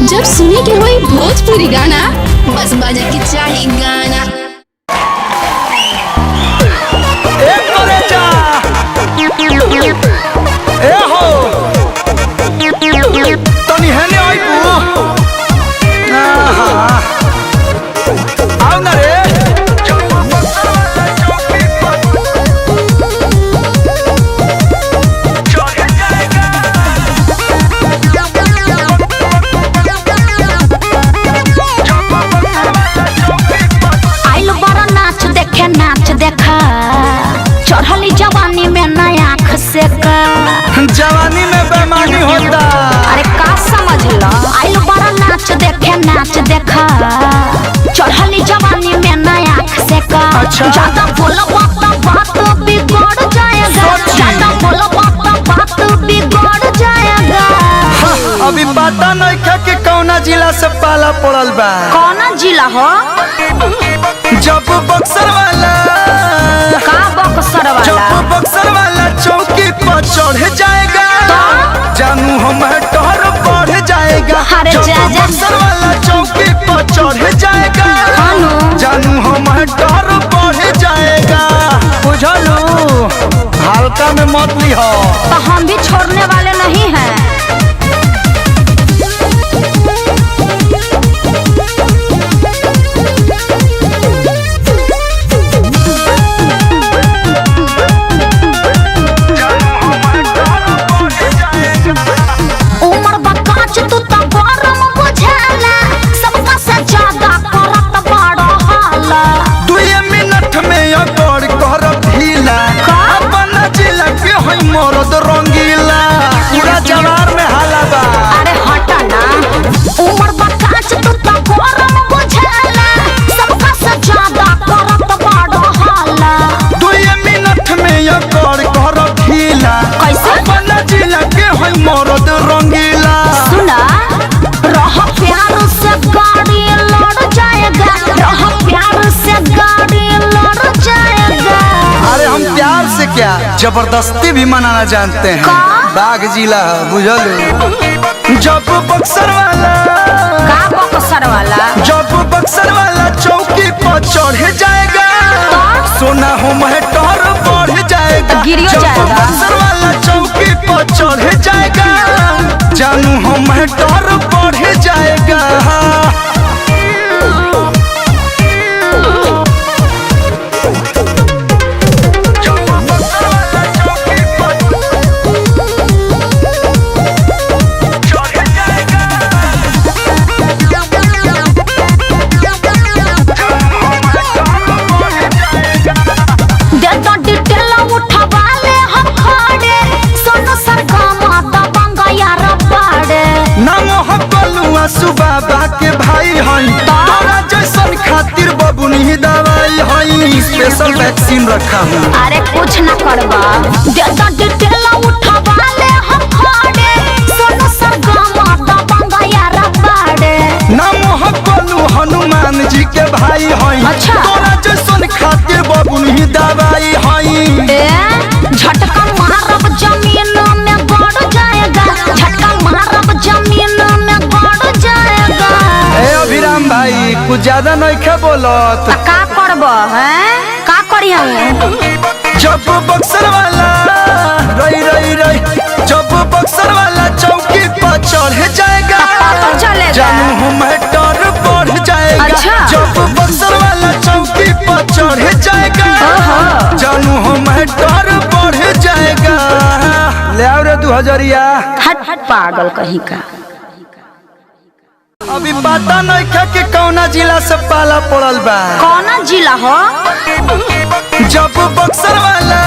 जब सुने के होई भोजपुरी गाना बस बजे के चाही गाना। ए हो तनी हेने आइबू आओ ना रे आइल बड़ा नाच देखे नाच देखा चढ़ली जवानी में नया आँख से का जवानी में बेमानी होता। अरे का समझ लो आइल बड़ा नाच देखे नाच देखा चढ़ली जवानी में नया आँख से का अच्छा। ज्यादा बोलो बात बिगड़ जाएगा, ज्यादा बोलो बात बिगड़ जाएगा। अभी पता नहीं क्या कि कौना जिला से पाला पड़ल बा। कौना जिला हो? जब बक्सर वाला का बक्सर वाला? जब बक्सर वाला चौकी पर चढ़ जाएगा जानू हम डर बढ़ जाएगा। अरे जब जा जा। बक्सर वाला चौकी पर चढ़ जाएगा जानू हम डर बढ़ जाएगा। बुझलू हल्का में मत ली हो। तो हम भी छोड़ने वाले नहीं हैं। उमर बकाच तू तो गरम बुझाला, सबका से ज्यादा करत बड़ा हाला। 2 मिनट में अगर कर ढीला अपन जिला के होई मरद रंगीला पूरा जवार में हाला बा। अरे हटा ना उमर बकाच तू तो गरम बुझाला, सबका से ज्यादा करत बड़ा हाला। 2 मिनट में अगर कर ढीला कैसे? अपन जिला के होई मरद रंगीला। सुना रह प्यार से गाड़ी लड़ जाएगा, रह प्यार से गाड़ी लड़ जाएगा। अरे हम प्यार से क्या जबरदस्ती भी मनाना जानते हैं। का? बाग जिला बुझल। जब बक्सर वाला का बक्सर वाला? जब बक्सर वाला चौकी पर चढ़ जाएगा तो? सोना हो डर बढ़ जाएगा। गिरियो जब जाएगा। बक्सर वाला चौकी पर चढ़ जाएगा जानू हम डर बढ़ जाएगा। दे दो डिटेल उठवा ले हम खड़े, सोनू सरगम दबंग यार पाड़े। नाम हम बलुआ सुबाबा के भाई हई तोरा जैसन खातिर बबुनी दवाई हई स्पेशल वैक्सीन रखा हूँ। अरे कुछ न करवा दे दो डिटेल उठवा ले हम खड़े, सोनू सरगम दबंग यार पाड़े। नाम हम बोलू हनुमान जी के भाई हई अच्छा। तोरा जैसन खातिर बबुनी दवाई हई। झटका मारब जमीन में गड़ जाएगा, झटका मारब जमीन में गड़ जाएगा। ए अभिराम भाई कुछ ज्यादा नहीं खे बोलत। तो का करब हैं? का करी हम? जब बक्सर वाला रई रई रई जब बक्सर वाला चौकी पर चढ़ जाएगा पता चलेगा। जानू हम डर बढ़ जाएगा। अच्छा। जब बक्सर वाला चौकी पर चढ़ जाएगा जानू हम डर बढ़ जाएगा। ले आओ रे 2000। हट पागल कहीं का। अभी पता नहीं क्या कि कौना जिला से पाला पड़ल बा। कौना जिला हो? जब बक्सर वाला